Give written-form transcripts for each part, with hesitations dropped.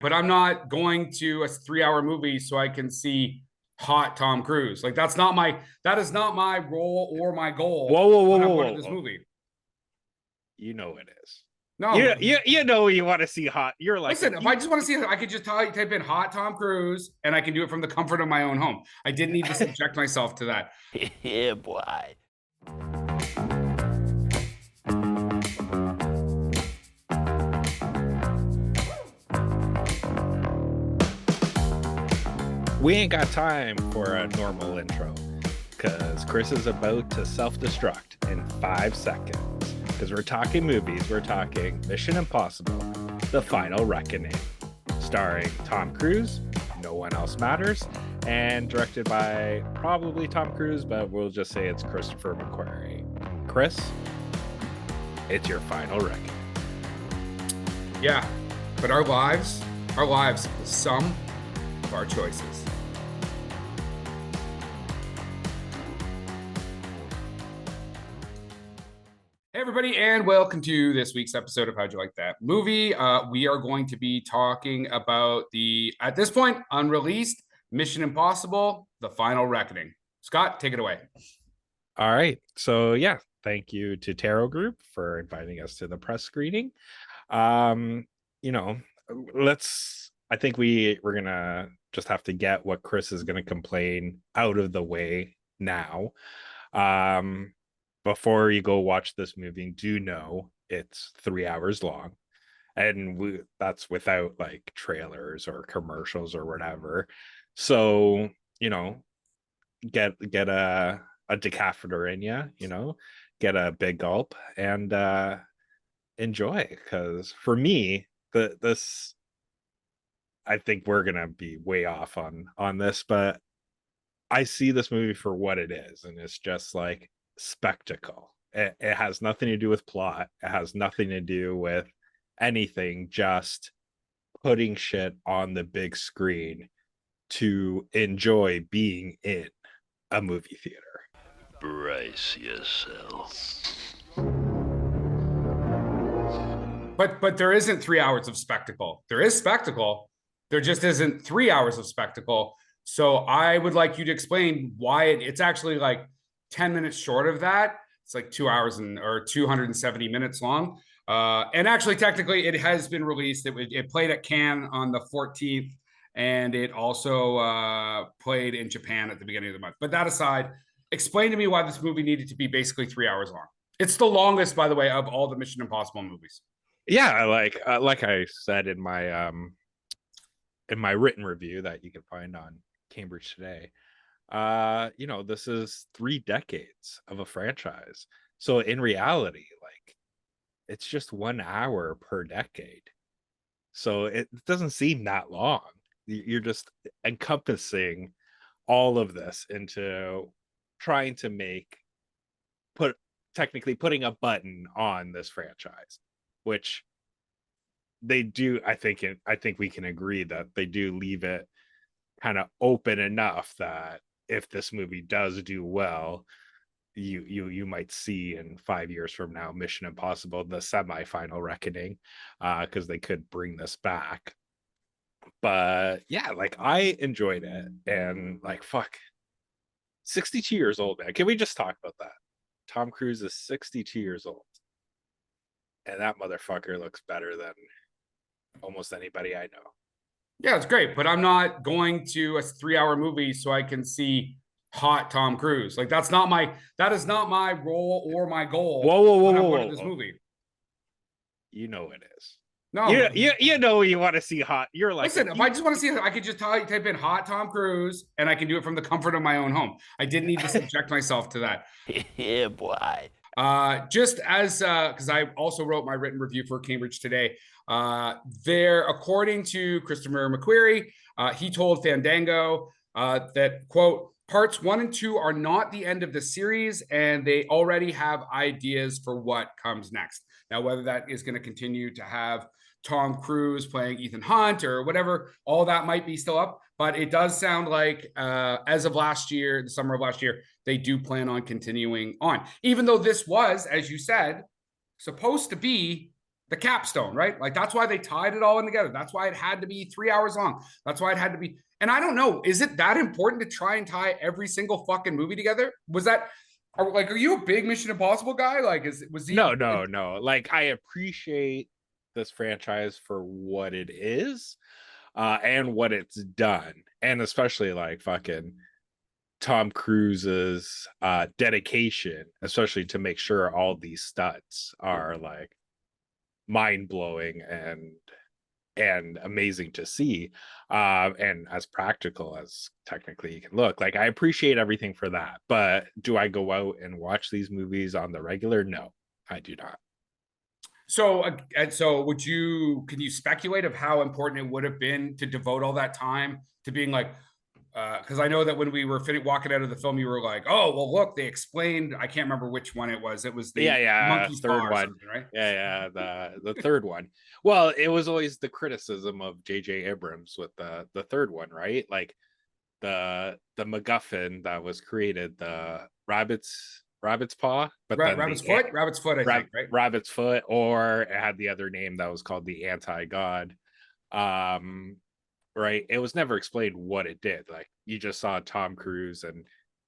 but I'm not going to a 3 hour movie so I can see hot Tom Cruise. Like that is not my role or my goal Whoa, whoa, whoa, when I'm whoa, going whoa, to this whoa. movie. You know it is. No, You know you want to see hot. You're like listen, if I just want to see it, I could just type in hot Tom Cruise and I can do it from the comfort of my own home. I didn't need to subject myself to that. Yeah, boy. We ain't got time for a normal intro because Chris is about to self-destruct in 5 seconds. Because we're talking movies, we're talking Mission Impossible, The Final Reckoning, starring Tom Cruise, No One Else Matters, and directed by probably Tom Cruise, but we'll just say it's Christopher McQuarrie. Chris, it's your final reckoning. Yeah, but our lives are the sum of our choices. Hey everybody, and welcome to this week's episode of How'd You Like That Movie. We are going to be talking about the, at this point, unreleased Mission Impossible, The Final Reckoning. Scott, take it away. All right. So yeah, thank you to Tarot Group for inviting us to the press screening. Um, you know, I think we're gonna just have to get what Chris is gonna complain out of the way now. Before you go watch this movie, do know it's 3 hours long. And that's without like trailers or commercials or whatever. So, get a decapitator in you, get a big gulp and enjoy. Because for me, this I think we're gonna be way off on this, but I see this movie for what it is, and it's just like spectacle. It has nothing to do with plot. It has nothing to do with anything. Just putting shit on the big screen to enjoy being in a movie theater. Brace yourself. But there isn't 3 hours of spectacle. There is spectacle. There just isn't 3 hours of spectacle. So I would like you to explain why it's actually like 10 minutes short of that. It's like 2 hours or 270 minutes long. And actually, technically, it has been released. It played at Cannes on the 14th, and it also played in Japan at the beginning of the month. But that aside, explain to me why this movie needed to be basically 3 hours long. It's the longest, by the way, of all the Mission Impossible movies. Yeah, like I said in my written review that you can find on Cambridge Today, this is 3 decades of a franchise. So in reality, like, it's just 1 hour per decade. So it doesn't seem that long. You're just encompassing all of this into trying to technically putting a button on this franchise, which they do. I think we can agree that they do leave it kind of open enough that if this movie does do well, you might see in 5 years from now Mission Impossible, the semi-final reckoning, because they could bring this back. But yeah, like, I enjoyed it, and like, fuck, 62 years old, man. Can we just talk about that? Tom Cruise is 62 years old, and that motherfucker looks better than almost anybody I know. Yeah, it's great, but I'm not going to a 3 hour movie so I can see hot Tom Cruise. Like that is not my role or my goal Whoa, whoa, whoa, when I'm whoa, going to whoa, this whoa. movie. You know it is. No, You know you want to see hot. You're like, listen, if I just want to see it, I could just type in hot Tom Cruise and I can do it from the comfort of my own home. I didn't need to subject myself to that. Yeah, boy. Just as because I also wrote my written review for Cambridge Today. There, according to Christopher McQuarrie, he told Fandango that, quote, parts 1 and 2 are not the end of the series, and they already have ideas for what comes next. Now, whether that is going to continue to have Tom Cruise playing Ethan Hunt or whatever, all that might be still up. But it does sound like, as of last year, the summer of last year, they do plan on continuing on. Even though this was, as you said, supposed to be the capstone, right? Like that's why they tied it all in together. That's why it had to be 3 hours long. That's why it had to be. And I don't know, is it that important to try and tie every single fucking movie together? Was that are you a big Mission Impossible guy? Like, was he? No. Like, I appreciate this franchise for what it is, and what it's done, and especially like fucking Tom Cruise's dedication, especially to make sure all these stunts are like mind blowing and amazing to see, and as practical as technically you can look. Like, I appreciate everything for that, but do I go out and watch these movies on the regular? No, I do not. So, and so can you speculate of how important it would have been to devote all that time to being like, because I know that when we were walking out of the film, you were like, oh, well, look, they explained, I can't remember which one it was. It was the monkey's Third paw or one, something, right? the third one. Well, it was always the criticism of J.J. Abrams with the third one, right? Like the MacGuffin that was created, the rabbit's paw, but then Rabbit's foot, I think, right? rabbit's foot, or it had the other name that was called the anti-god. Right, it was never explained what it did. Like, you just saw Tom Cruise and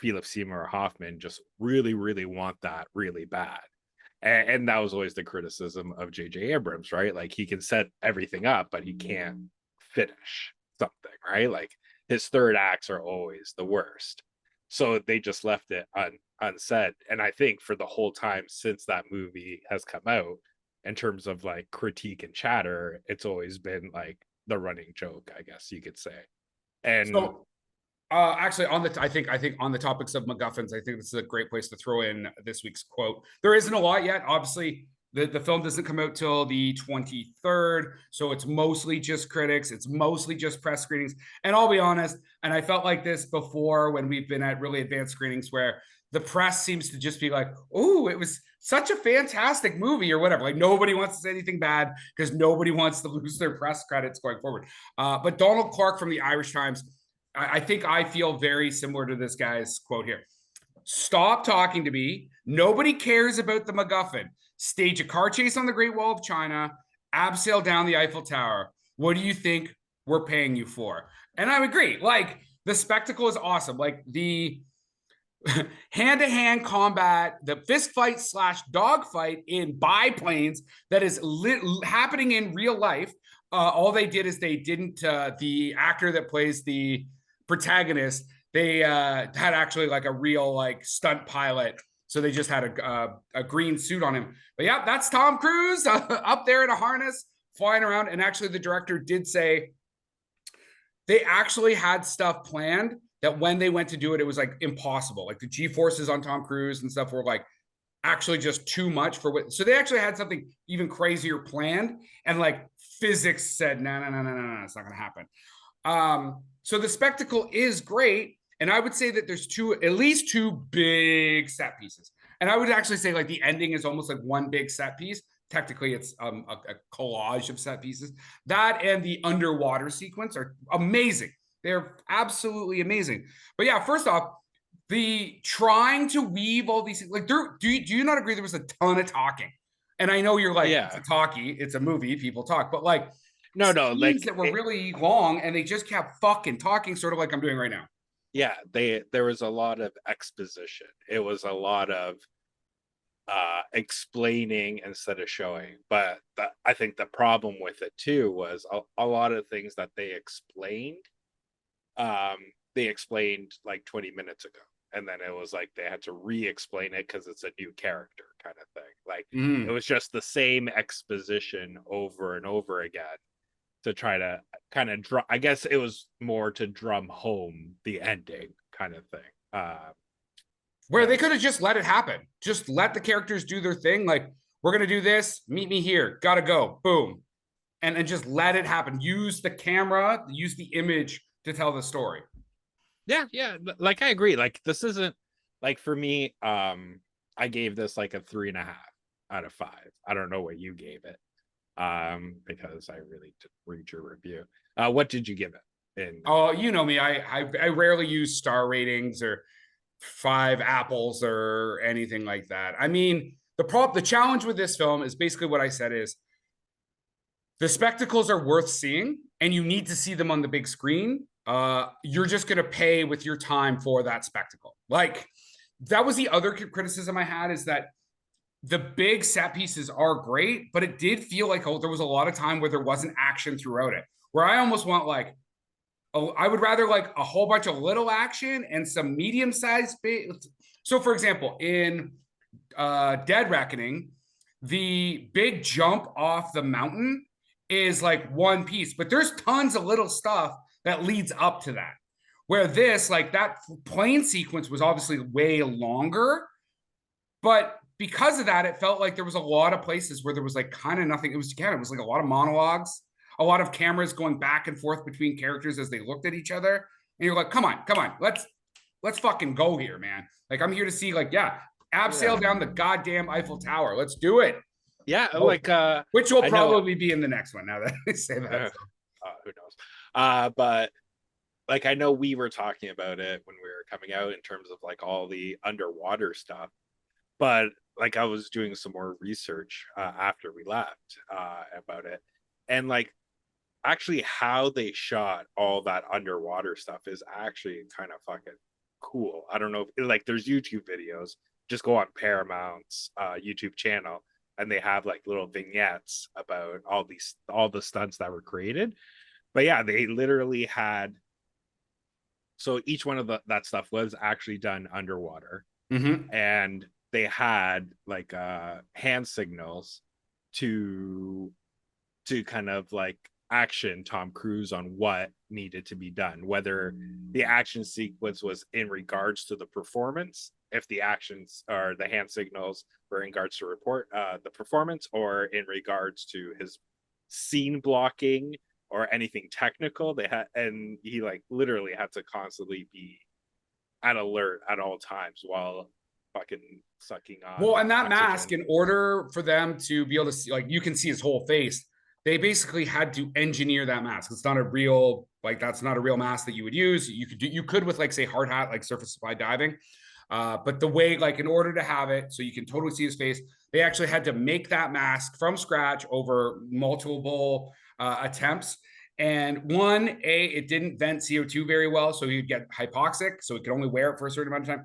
Philip Seymour Hoffman just really want that really bad, and that was always the criticism of J.J. Abrams, right? Like, he can set everything up, but he can't finish something, right? Like, his third acts are always the worst, so they just left it unsaid. And I think for the whole time since that movie has come out, in terms of like critique and chatter, it's always been like the running joke, I guess you could say. And So, actually, I think on the topics of MacGuffins, I think this is a great place to throw in this week's quote. There isn't a lot yet. Obviously, the film doesn't come out till the 23rd, so it's mostly just critics. It's mostly just press screenings. And I'll be honest, and I felt like this before when we've been at really advanced screenings where the press seems to just be like, "Oh, it was such a fantastic movie," or whatever. Like, nobody wants to say anything bad because nobody wants to lose their press credits going forward. But Donald Clark from the Irish Times, I think I feel very similar to this guy's quote here. Stop talking to me. Nobody cares about the MacGuffin. Stage a car chase on the Great Wall of China. Abseil down the Eiffel Tower. What do you think we're paying you for? And I agree. Like, the spectacle is awesome. Like, the hand-to-hand combat, the fist fight / dog fight in biplanes that is happening in real life. All they did is they didn't, the actor that plays the protagonist, they had actually like a real like stunt pilot. So they just had a green suit on him. But yeah, that's Tom Cruise up there in a harness flying around. And actually the director did say they actually had stuff planned that when they went to do it, it was like impossible. Like the G-forces on Tom Cruise and stuff were like actually just too much for what. So they actually had something even crazier planned, and like physics said, no, it's not going to happen. So the spectacle is great, and I would say that there's at least two big set pieces, and I would actually say like the ending is almost like one big set piece. Technically, it's a collage of set pieces. That and the underwater sequence are amazing. They're absolutely amazing. But yeah, first off, the trying to weave all these like do you not agree there was a ton of talking? And I know you're like, yeah, it's a movie, people talk, but like no, like that were really long and they just kept fucking talking, sort of like I'm doing right now. Yeah, there was a lot of exposition. It was a lot of explaining instead of showing. But I think the problem with it too was a lot of things that they explained like 20 minutes ago, and then it was like they had to re-explain it because it's a new character kind of thing. Like, it was just the same exposition over and over again to try to kind of I guess it was more to drum home the ending kind of thing. Where they could have just let it happen. Just let the characters do their thing. Like, we're going to do this. Meet me here. Got to go. Boom. And just let it happen. Use the camera, use the image to tell the story. Yeah. Like, I agree. Like, this isn't like, for me, I gave this like a 3.5 out of 5. I don't know what you gave it. Because I really didn't read your review. What did you give it? Oh, you know me. I rarely use star ratings or 5 apples or anything like that. I mean, the challenge with this film is basically what I said is The spectacles are worth seeing, and you need to see them on the big screen. You're just going to pay with your time for that spectacle. Like, that was the other criticism I had, is that the big set pieces are great, but it did feel like there was a lot of time where there wasn't action throughout it, where I almost want like, I would rather like a whole bunch of little action and some medium-sized. So, for example, in Dead Reckoning, the big jump off the mountain is like one piece, but there's tons of little stuff that leads up to that. Where this, like that plane sequence was obviously way longer, but because of that, it felt like there was a lot of places where there was like kind of nothing. It was like a lot of monologues, a lot of cameras going back and forth between characters as they looked at each other. And you're like, come on, let's fucking go here, man. Like, I'm here to see, like, abseil down the goddamn Eiffel Tower. Let's do it. Yeah, which will probably be in the next one now that I say that. Who knows? But like, I know we were talking about it when we were coming out in terms of like all the underwater stuff, but like I was doing some more research after we left about it, and like actually how they shot all that underwater stuff is actually kind of fucking cool. I don't know if, like, there's YouTube videos. Just go on Paramount's YouTube channel, and they have like little vignettes about all the stunts that were created. But yeah, they literally had, so each one of that stuff was actually done underwater. And they had like hand signals to kind of like action Tom Cruise on what needed to be done, whether the action sequence was in regards to the performance, if the actions or the hand signals were in regards to the performance, or in regards to his scene blocking or anything technical. They had, and he like literally had to constantly be at alert at all times while fucking sucking on. Well, and that oxygen. mask, in order for them to be able to see, like, you can see his whole face, they basically had to engineer that mask. It's not a real, like, that's not a real mask that you would use. You could with, like, say, hard hat, like surface supply diving. But the way, like, in order to have it so you can totally see his face, they actually had to make that mask from scratch over multiple attempts. And it didn't vent CO2 very well, so he'd get hypoxic, so he could only wear it for a certain amount of time.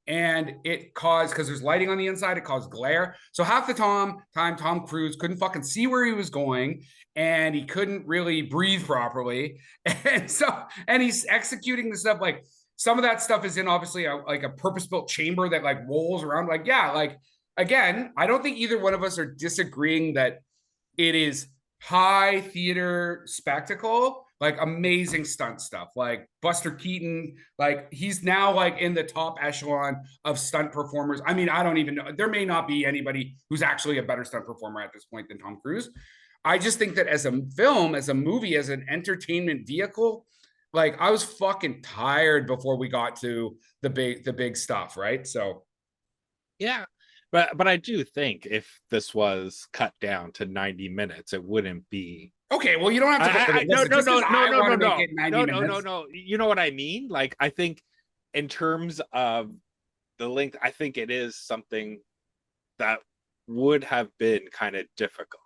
And it caused, because there's lighting on the inside, it caused glare. So half the time Tom Cruise couldn't fucking see where he was going, and he couldn't really breathe properly. And he's executing the stuff, like, some of that stuff is in obviously a purpose-built chamber that like rolls around. Like, like, again, I don't think either one of us are disagreeing that it is high theater spectacle, like amazing stunt stuff, like Buster Keaton, like he's now like in the top echelon of stunt performers. I mean, I don't even know, there may not be anybody who's actually a better stunt performer at this point than Tom Cruise. I just think that as a film, as a movie, as an entertainment vehicle, like, I was fucking tired before we got to the big stuff, right? So yeah, but I do think if this was cut down to 90 minutes, it wouldn't be okay. Well, you don't have to. No. You know what I mean? Like, I think in terms of the length, I think it is something that would have been kind of difficult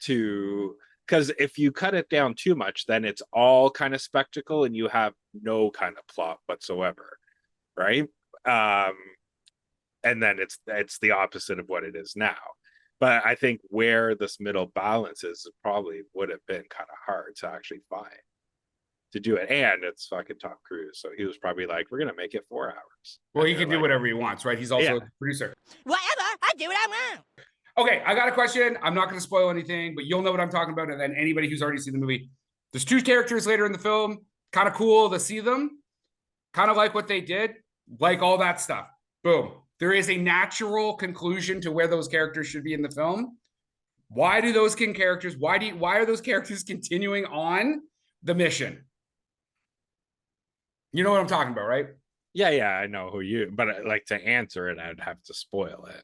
to, because if you cut it down too much, then it's all kind of spectacle and you have no kind of plot whatsoever, right? And then it's the opposite of what it is now. But I think where this middle balance is probably would have been kind of hard to actually find to do it. And it's fucking Tom Cruise, so he was probably like, we're gonna make it 4 hours. Well, he can do whatever he wants, right? He's also a producer. Whatever, I do what I want. Okay, I got a question. I'm not going to spoil anything, but you'll know what I'm talking about. And then anybody who's already seen the movie, there's 2 characters later in the film. Kind of cool to see them. Kind of like what they did, like all that stuff. Boom. There is a natural conclusion to where those characters should be in the film. Why do those characters? Why are those characters continuing on the mission? You know what I'm talking about, right? Yeah, I know who you. But like, to answer it, I'd have to spoil it.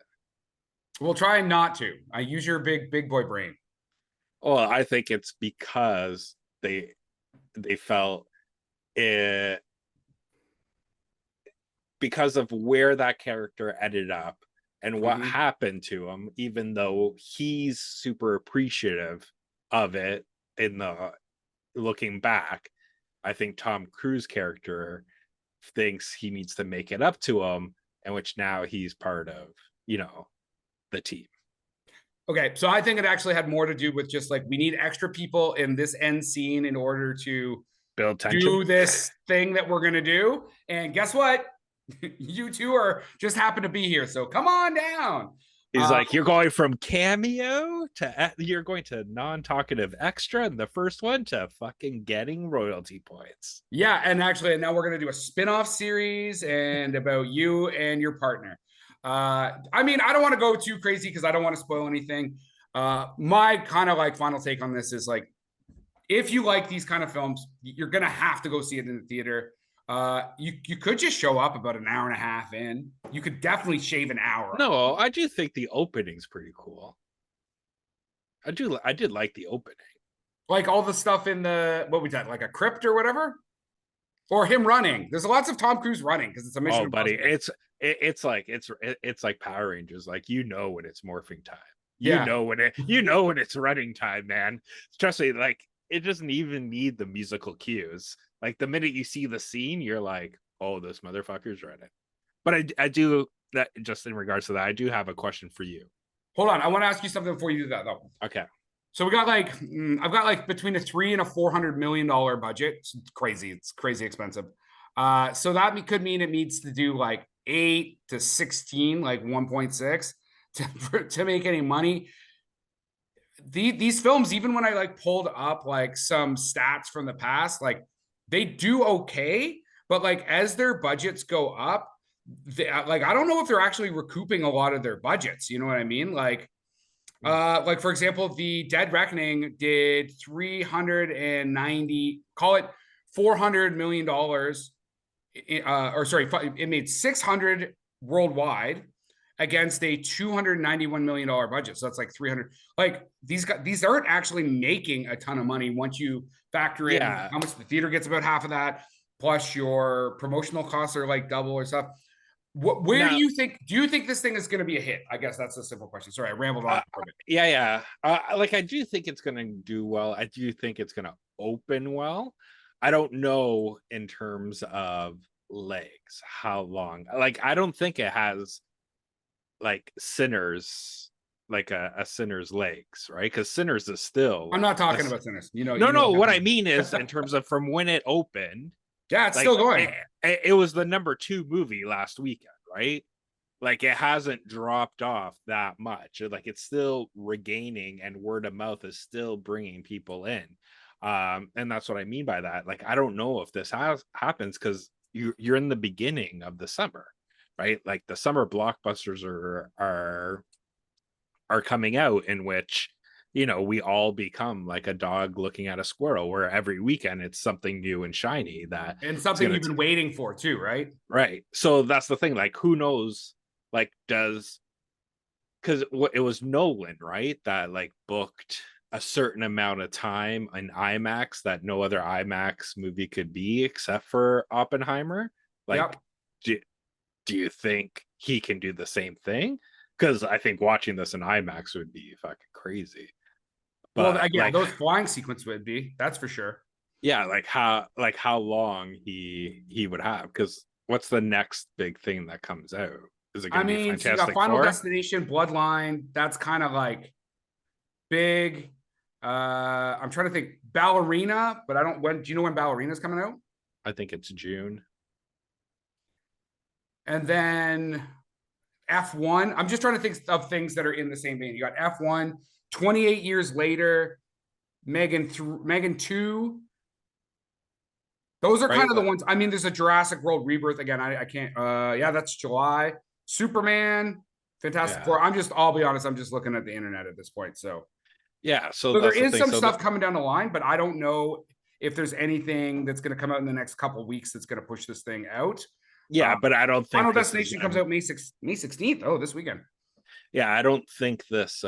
We'll try not to. I use your big boy brain. Well, I think it's because they felt it, because of where that character ended up and what happened to him, even though he's super appreciative of it in the looking back. I think Tom Cruise character thinks he needs to make it up to him, and which now he's part of, the team. Okay, so I think it actually had more to do with just like we need extra people in this end scene in order to Build tension. do this thing that we're gonna do. And guess what? You two are just happen to be here, so come on down. He's like, you're going from cameo to you're going to non-talkative extra in the first one to fucking getting royalty points. Yeah, and actually, now we're gonna do a spin-off series and about you and your partner. I mean, I don't want to go too crazy because I don't want to spoil anything. My kind of like final take on this is like, if you like these kind of films, you're gonna have to go see it in the theater. You could just show up about an hour and a half in. You could definitely shave an hour. No, I do think the opening's pretty cool. I did like the opening. Like all the stuff in the what was that, like a crypt or whatever, or him running. There's lots of Tom Cruise running because it's a mission. Oh, buddy, it's like Power Rangers. Like when it's morphing time. Yeah. You know when it's running time, man. Trust me. Like it doesn't even need the musical cues. Like the minute you see the scene, you're like, oh, this motherfucker's running. But I do that just in regards to that. I do have a question for you. Hold on, I want to ask you something before you do that though. Okay. So we got like I've got like between a $300 and a $400 million budget. It's crazy. It's crazy expensive. So that could mean it needs to do like 8 to 16, like 1.6 to make any money. These films, even when I like pulled up like some stats from the past, like they do okay, but like as their budgets go up, like I don't know if they're actually recouping a lot of their budgets. You know what I mean? Like for example, the Dead Reckoning did 390, call it $400 million, or sorry, it made 600 worldwide against a $291 million budget. So that's like 300. Like these aren't actually making a ton of money once you factor in how much the theater gets, about half of that, plus your promotional costs are like double or stuff. Where do you think this thing is going to be a hit? I guess that's a simple question. Sorry, I rambled on for a bit. Yeah. Like I do think it's going to do well. I do think it's going to open well. I don't know in terms of legs how long. Like I don't think it has like Sinners, like a Sinners legs, right? Because Sinners is still. I'm not talking about Sinners. No. What I mean is in terms of from when it opened. Yeah, it's still going. It was the #2 movie last weekend, right? Like it hasn't dropped off that much. Like it's still regaining, and word of mouth is still bringing people in. And that's what I mean by that. Like I don't know if this happens because you're in the beginning of the summer, right? Like the summer blockbusters are coming out, in which we all become like a dog looking at a squirrel, where every weekend it's something new and shiny and something you've been waiting for too, right? Right. So that's the thing. Like, who knows? Like, because it was Nolan, right? That like booked a certain amount of time in IMAX that no other IMAX movie could be except for Oppenheimer. Like, do you think he can do the same thing? Because I think watching this in IMAX would be fucking crazy. But, well, yeah, like, those flying sequence would be, that's for sure. Yeah, like how long he would have, because what's the next big thing that comes out? Is it going to be Fantastic so you got Final Four? Destination, Bloodline, that's kind of like big. I'm trying to think Ballerina, but I don't, do you know when Ballerina's coming out? I think it's June. And then F1, I'm just trying to think of things that are in the same vein. You got F1, 28 years later, Megan 2. Those are kind of the ones. I mean, there's a Jurassic World Rebirth again. I can't. Yeah, that's July. Superman, Fantastic Four. I'll be honest, I'm just looking at the internet at this point. So yeah, so there is some stuff coming down the line, but I don't know if there's anything that's going to come out in the next couple of weeks that's going to push this thing out. Yeah, but I don't think Final Destination comes out May 16th. Oh, this weekend. Yeah, I don't think this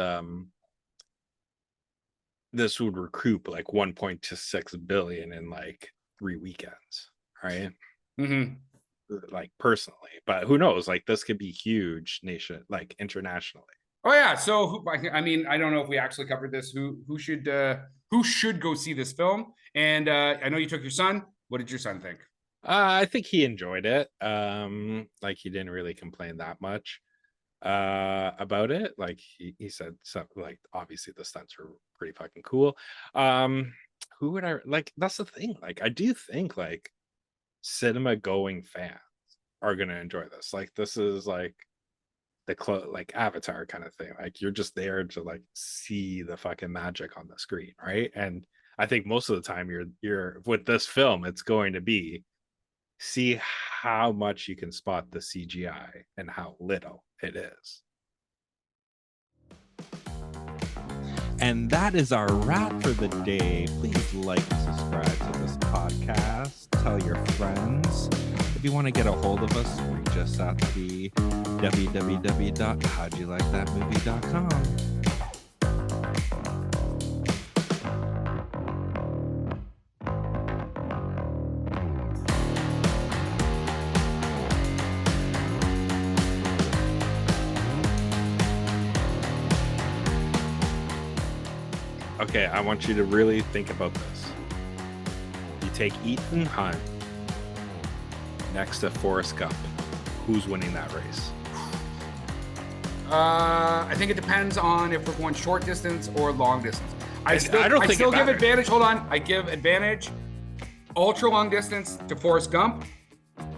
this would recoup like 1.26 billion in like 3 weekends, right? Mm-hmm. Like personally, but who knows? Like this could be huge internationally. Oh yeah. So I mean, I don't know if we actually covered this. Who should go see this film? And I know you took your son. What did your son think? I think he enjoyed it. Like he didn't really complain that much about it. Like he said something like obviously the stunts were pretty fucking cool. Who would I like? That's the thing. Like I do think like cinema going fans are gonna enjoy this. Like this is like like Avatar kind of thing. Like you're just there to like see the fucking magic on the screen, right? And I think most of the time you're with this film, it's going to be see how much you can spot the CGI and how little it is. And that is our wrap for the day. Please like and subscribe to this podcast. Tell your friends. If you want to get a hold of us, reach us at the www.howdyoulikethatmovie.com. Okay, I want you to really think about this. You take Ethan Hunt next to Forrest Gump. Who's winning that race? I think it depends on if we're going short distance or long distance. I don't think still it give matters. advantage. Hold on. I give advantage ultra long distance to Forrest Gump.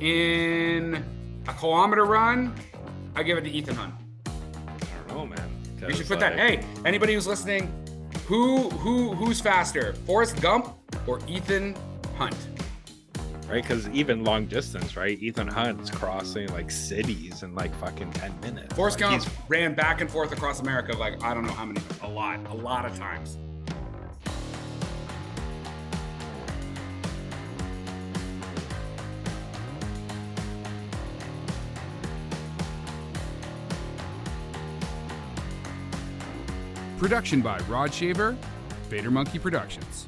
In a kilometer run, I give it to Ethan Hunt. I don't know, man. We should put that. Hey, anybody who's listening, who's faster, Forrest Gump or Ethan Hunt? Right, because even long distance, right? Ethan Hunt's crossing like cities in like fucking 10 minutes. Forrest Like, Gump ran back and forth across America like I don't know how many, a lot of times. Production by Rod Shaver, Vader Monkey Productions.